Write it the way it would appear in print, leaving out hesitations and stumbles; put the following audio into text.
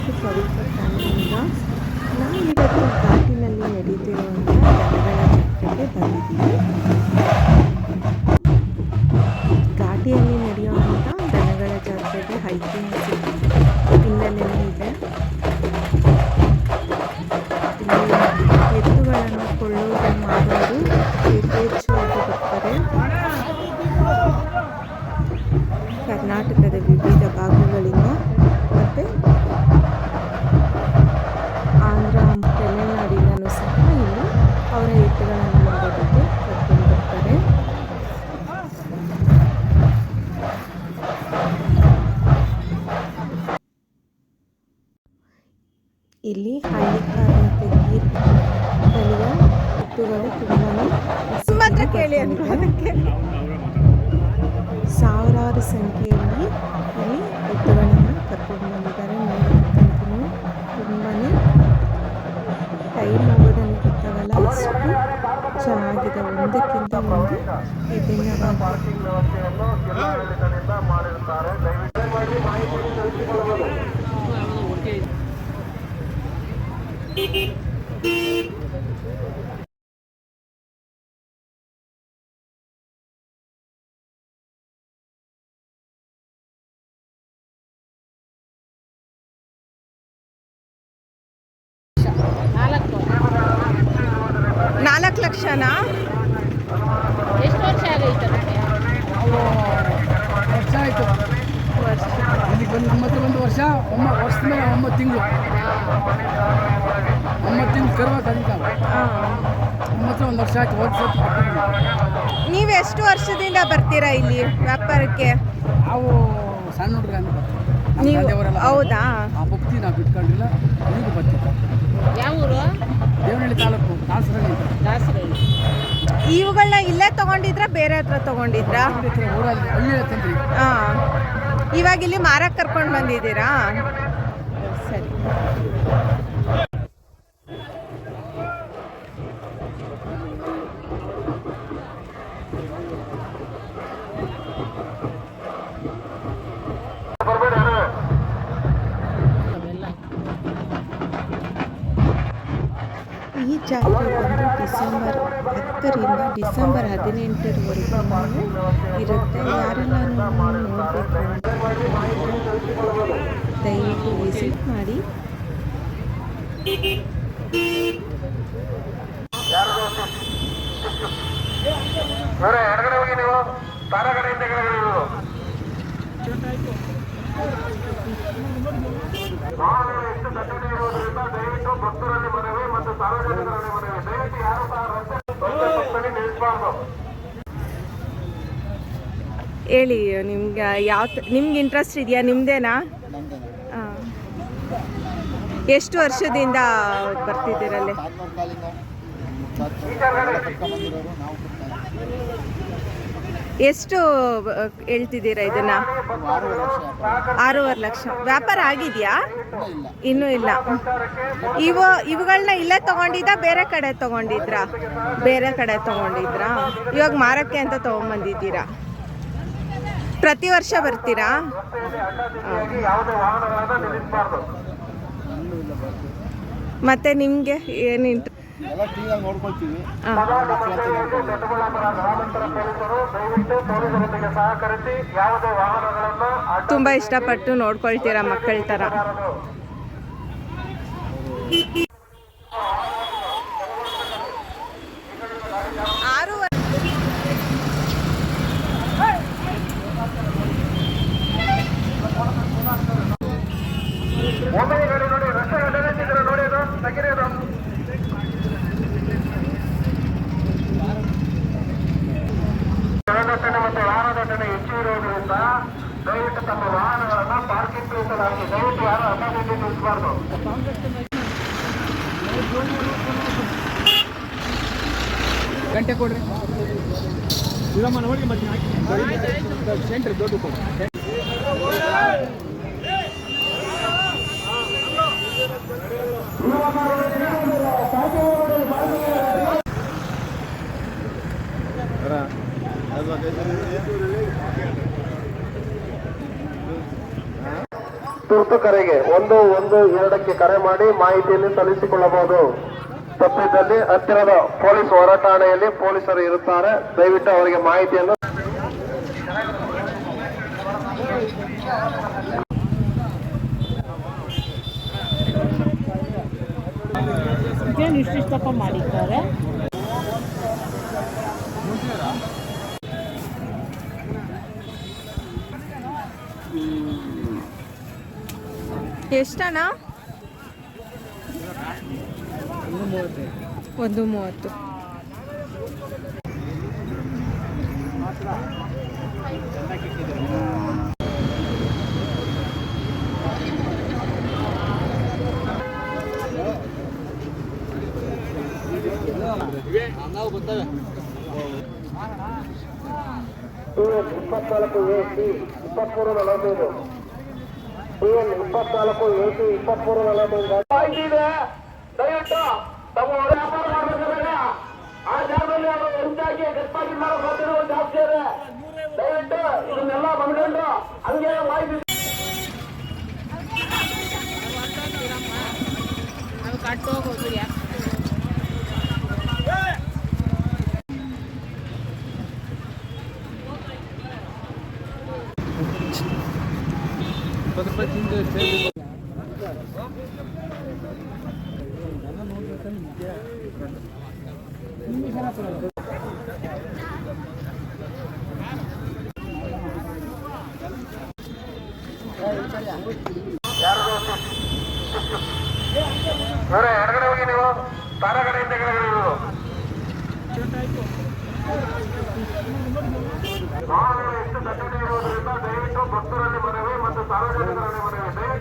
To ಪವಿತ್ರ ಫ್ಯಾಮಿಲಿಯಿಂದ ನಾವಿವತ್ತು ಘಾಟಿನಲ್ಲಿ ನಡೀತಿರುವಂಥ ದನಗಳ ಜಾತ್ರೆಗೆ ಬಂದಿದ್ದೀವಿ. ಘಾಟಿಯಲ್ಲಿ ನಡೆಯುವಂಥ ದನಗಳ ಜಾತ್ರೆಗೆ ಐತಿಹಾಸಿಕ ಹಿನ್ನೆಲೆ ಇದೆ. ಎತ್ತುಗಳನ್ನು ಕೊಳ್ಳುವುದು ಮಾಡೋರು ಯಥೇಚ್ಛವಾಗಿ ಬರ್ತಾರೆ. ಕರ್ನಾಟಕದ ವಿವಿಧ ಭಾಗಗಳಿಂದ ಮತ್ತು ಆಂಧ್ರ ತಮಿಳುನಾಡಿನೂ ಸಹ ಇಲ್ಲಿ ಅವರ ಎತ್ತುಗಳನ್ನು ನೋಡೋದಕ್ಕೆ ಕರ್ಕೊಂಡು ಬರ್ತಾರೆ. ಇಲ್ಲಿ ಹಳ್ಳಿಕಾರ್ ಮತ್ತು ಗೀರ್ ತಳಿಯ ಎತ್ತುಗಳು ತುಂಬಾ ಕೇಳಿ ಅದಕ್ಕೆ ಸಾವಿರಾರು ಸಂಖ್ಯೆಯಲ್ಲಿ ಇಲ್ಲಿ ಎತ್ತುಗಳನ್ನು ಕರ್ಕೊಂಡು ಬಂದಿದ್ದಾರೆ. ನೋಡೋದಕ್ಕಂತೂ ತುಂಬಾ ಟೈಮ್ ಹೋಗೋದನ್ನು ಗೊತ್ತಾಗಲ್ಲ, ಅಷ್ಟು ಚೆನ್ನಾಗಿದೆ. ಒಂದಕ್ಕಿಂತ ಒಂದು ವಿಭಿನ್ನವಾಗಿ ನಾಲ್ಕು ಲಕ್ಷನಾ? ಎಷ್ಟು ವರ್ಷ ಆಗೈತೆ? ವರ್ಷ ಆಯಿತು. ಇಲ್ಲಿಗೆ ಬಂದು ನಮ್ಮ ಹತ್ರ ಒಂದು ವರ್ಷದ ಮೇಲೆ 9 ತಿಂಗಳು 9 ತಿಂಗಳು ಕರ್ವ ಕರೀತಾವೆ. ನಮ್ಮ ಹತ್ರ ಒಂದು ವರ್ಷ ಆಯ್ತು. ನೀವು ಎಷ್ಟು ವರ್ಷದಿಂದ ಬರ್ತೀರಾ ಇಲ್ಲಿ ವ್ಯಾಪಾರಕ್ಕೆ? ನಾವು ಸಣ್ಣ ಹುಡುಗರನ್ನು ನೀವು ಬರ್ತೀವಿ. ಹೌದಾ? ಆ ಭಕ್ತಿ ನಾವು ಬಿಟ್ಕೊಂಡಿಲ್ಲ, ಈಗ ಬರ್ತೀವಿ. ಯಾವ ಊರು? ದೇವನಹಳ್ಳಿ ತಾಲೂಕು, ದಾಸರಳ್ಳಿ. ಇವುಗಳನ್ನ ಇಲ್ಲೇ ತಗೊಂಡಿದ್ರಾ ಬೇರೆ ಹತ್ರ ತಗೊಂಡಿದ್ರಾ? ಊರಲ್ಲಿ ಹಳ್ಳಿ ತಂದ್ರಿ. ಹಾಂ, ಇವಾಗ ಇಲ್ಲಿ ಮಾರಕ್ಕೆ ಕರ್ಕೊಂಡು ಬಂದಿದ್ದೀರಾ? ಸರಿ. ಈ ಜಾತ್ರೆ ಬಂದು ಡಿಸೆಂಬರ್ 10ರಿಂದ ಡಿಸೆಂಬರ್ 18ರವರೆಗೂ ಇರುತ್ತೆ. ಯಾರೆಲ್ಲ ನೋಡಬೇಕು ದಯವಿಟ್ಟು ವಿಸಿಟ್ ಮಾಡಿ. ದಯವಿಟ್ಟು ಭಕ್ತರಲ್ಲಿ ಮನವಿ ಮತ್ತು ಸಾರ್ವಜನಿಕರಲ್ಲಿ ಮನವಿ, ದಯವಿಟ್ಟು ಯಾರು ಸಹ ರಸ್ತೆ ನಿಲ್ಲಿಸಬಾರ್ದು. ಹೇಳಿ, ನಿಮ್ಗೆ ನಿಮ್ಗೆ ಇಂಟ್ರೆಸ್ಟ್ ಇದೆಯಾ? ನಿಮ್ದೇನಾ? ಎಷ್ಟು ವರ್ಷದಿಂದ ಬರ್ತಿದ್ದೀರಲ್ಲಿ? ಎಷ್ಟು ಹೇಳ್ತಿದ್ದೀರಾ ಇದನ್ನ? 6.5 ಲಕ್ಷ. ವ್ಯಾಪಾರ ಆಗಿದೆಯಾ? ಇನ್ನೂ ಇಲ್ಲ. ಇವುಗಳನ್ನ ಇಲ್ಲೇ ತಗೊಂಡಿದ್ದ ಬೇರೆ ಕಡೆ ತಗೊಂಡಿದ್ರಾ? ಬೇರೆ ಕಡೆ ತಗೊಂಡಿದ್ರಾ? ಇವಾಗ ಮಾರಕ್ಕೆ ಅಂತ ತಗೊಂಡ್ಬಂದಿದ್ದೀರಾ? ಪ್ರತಿ ವರ್ಷ ಬರ್ತೀರಾ? ಮತ್ತೆ ನಿಮಗೆ ಏನು ನೋಡ್ಕೊಳ್ತೀವಿ. ತುಂಬ ಇಷ್ಟಪಟ್ಟು ನೋಡ್ಕೊಳ್ತೀರಾ ಮಕ್ಕಳ ಥರ. ಮತ್ತು ವಾಹನ ದಟ್ಟಣೆ ಹೆಚ್ಚು ಇರುವುದರಿಂದ ದಯವಿಟ್ಟು ತಮ್ಮ ವಾಹನಗಳನ್ನ ಪಾರ್ಕಿಂಗ್ ಪ್ಲೇಸಲ್ಲಿ ಹಾಕಿ. ದಯವಿಟ್ಟು ಯಾರು ಅಡ್ಡಾದಿಡ್ಡಿ ನಿಲ್ಲಿಸಬಾರ್ದು. ಗಂಟೆ ಕೊಡ್ರಿ ಇರಮ್ಮ ನೋಡಿ. ಮತ್ತೆ ಸೆಂಟ್ರ್ ದೊಡ್ಡ ಕೊಡಿ. ತುರ್ತು ಕರೆಗೆ 112ಕ್ಕೆ ಕರೆ ಮಾಡಿ ಮಾಹಿತಿಯನ್ನು ಸಲ್ಲಿಸಿಕೊಳ್ಳಬಹುದು. ತಪ್ಪಿದ್ದಲ್ಲಿ ಹತ್ತಿರದ ಪೊಲೀಸ್ ಹೊರಠಾಣೆಯಲ್ಲಿ ಪೊಲೀಸರು ಇರುತ್ತಾರೆ. ದಯವಿಟ್ಟು ಅವರಿಗೆ ಮಾಹಿತಿಯನ್ನು ಇಷ್ಟಿಷ್ಟಪ್ಪ ಮಾಡಿದ್ದಾರೆ. ಎಷ್ಟಣ್ಣ? 130. TN 24 AC 2345 TN 24 AC 2345 ಮಾಹಿತಿ ಇದೆ. ದಯವಿಟ್ಟು ತಮ್ಮ ವ್ಯಾಪಾರ ಮಾಡಬೇಕಾದ್ರೆ ಆ ಜಾಗದಲ್ಲಿ ಅವರು ಹೆಚ್ಚಾಗಿ ಗಟ್ಟಾಗಿ ಮಾಡೋ ಸಾಧ್ಯತೆಗಳು ಜಾಸ್ತಿ ಇದೆ. ದಯವಿಟ್ಟು ಇದನ್ನೆಲ್ಲ ಬಂದ್ಕೊಂಡು ಹಂಗೆ ಮಾಹಿತಿ ಅದು ಕಟ್ಟು ಹೋಗೋದು ಯಾಕೆ ಎಡಗಡೆ ಹೋಗಿ ನೀವು ತಾರಗಡೆಯಿಂದ ಕೆಳಗಡೆ ಇರುವುದು. ವಾಹನಗಳು ಎಷ್ಟು ದಟ್ಟಣೆ ಇರುವುದರಿಂದ ದಯವಿಟ್ಟು ಭಕ್ತರಲ್ಲಿ ಮನವಿ ಮತ್ತು ಸಾರ್ವಜನಿಕರಲ್ಲಿ ಮನವಿ